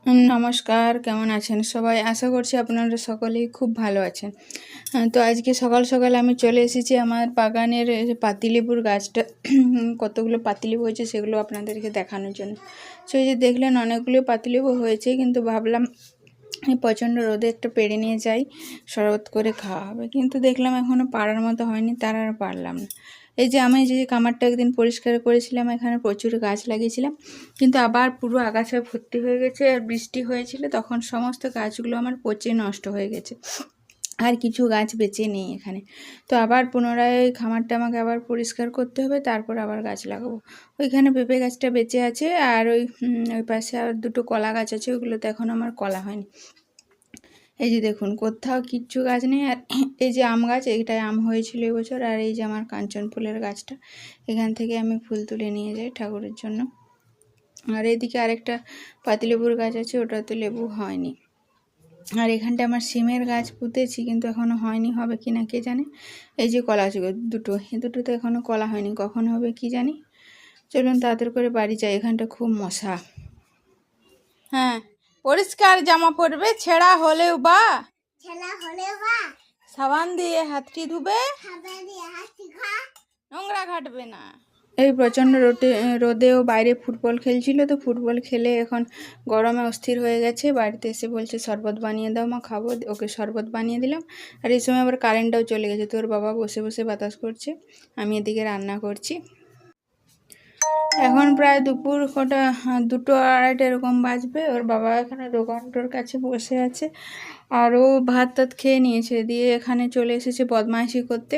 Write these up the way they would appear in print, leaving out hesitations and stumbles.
নমস্কার, কেমন আছেন সবাই? আশা করছি আপনারা সকলেই খুব ভালো আছেন। তো আজকে সকাল সকাল আমি চলে এসেছি আমার বাগানের এই যে পাতিলেবুর গাছটা কতগুলো পাতিলেবু হয়েছে সেগুলো আপনাদেরকে দেখানোর জন্য। তো এই যে দেখলেন অনেকগুলো পাতিলেবু হয়েছে, কিন্তু ভাবলাম এই প্রচণ্ড রোদে একটা পেড়ে নিয়ে যাই, শরবত করে খাওয়া হবে। কিন্তু দেখলাম এখনও পারার মতো হয়নি, তার আর পারলাম না। এই যে আমি যে কামারটা একদিন পরিষ্কার করেছিলাম, এখানে প্রচুর গাছ লাগিয়েছিলাম, কিন্তু আবার পুরো আগাছায় ভর্তি হয়ে গেছে। আর বৃষ্টি হয়েছিল তখন সমস্ত গাছগুলো আমার পচে নষ্ট হয়ে গেছে, আর কিছু গাছ বেঁচে নেই এখানে। তো আবার পুনরায় ওই খামারটা আমাকে আবার পরিষ্কার করতে হবে, তারপর আবার গাছ লাগাবো। ওইখানে পেঁপে গাছটা বেঁচে আছে, আর ওই পাশে আর দুটো কলা গাছ আছে, ওইগুলোতে এখন আমার কলা হয়নি। এই যে দেখুন কোথাও কিচ্ছু গাছ নেই। আর এই যে আম গাছ, এইটায় আম হয়েছিল এবছর। আর এই যে আমার কাঞ্চন ফুলের গাছটা, এখান থেকে আমি ফুল তুলে নিয়ে যাই ঠাকুরের জন্য। আর এদিকে আরেকটা পাতিলেবুর গাছ আছে, ওটাতে লেবু হয়নি। আর এখানটা আমার সিমের গাছ পুঁতেছি, কিন্তু এখনও হয়নি, হবে কি না কে জানে। এই যে কলা আছে দুটো, এই দুটোতে এখনও কলা হয়নি, কখন হবে কি জানি। চলুন তাড়াতাড়ি করে বাড়ি যাই, এখানটা খুব মশা। হ্যাঁ, পরিষ্কার জামা পরবে, ছেঁড়া হলেও বা সাবান দিয়ে হাতটি ধুবে, নোংরা ঘাটবে না। এই প্রচণ্ড রোদেও বাইরে ফুটবল খেলছিল, তো ফুটবল খেলে এখন গরমে অস্থির হয়ে গেছে। বাড়িতে এসে বলছে শরবত বানিয়ে দাও মা, খাবো। ওকে শরবত বানিয়ে দিলাম। আর এই সময় আবার কারেন্টটাও চলে গেছে, তোর বাবা বসে বসে বাতাস করছে, আমি এদিকে রান্না করছি। এখন প্রায় দুপুর কটা, 2টো 2:30 এরকম বাজবে। ওর বাবা এখানে দোকানটার কাছে বসে আছে, আর ও ভাত টাত খেয়ে নিয়েছে, দিয়ে এখানে চলে এসেছে বদমাইশি করতে।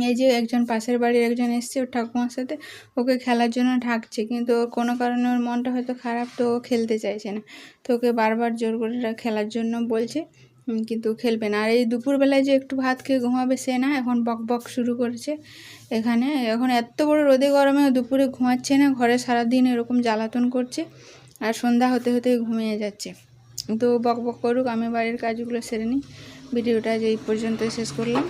এই যে একজন পাশের বাড়ির একজন এসছে ওর ঠাকুমার সাথে, ওকে খেলার জন্য ডাকছে, কিন্তু ওর কোনো কারণে ওর মনটা হয়তো খারাপ, তো ও খেলতে চাইছে না। তো ওকে বারবার জোর করে খেলার জন্য বলছে, কিন্তু খেলবে না। আর এই দুপুরবেলায় যে একটু ভাত খেয়ে ঘুমাবে সে না, এখন বক বক শুরু করেছে এখানে। এখন এত বড় রোদে গরমে দুপুরে ঘুমাচ্ছে না, ঘরে সারাদিন এরকম জ্বালাতন করছে, আর সন্ধ্যা হতে হতে ঘুমিয়ে যাচ্ছে। তো বক বক করুক, আমি বাড়ির কাজগুলো সেরে নিই। ভিডিওটা যে এই পর্যন্ত শেষ করলাম।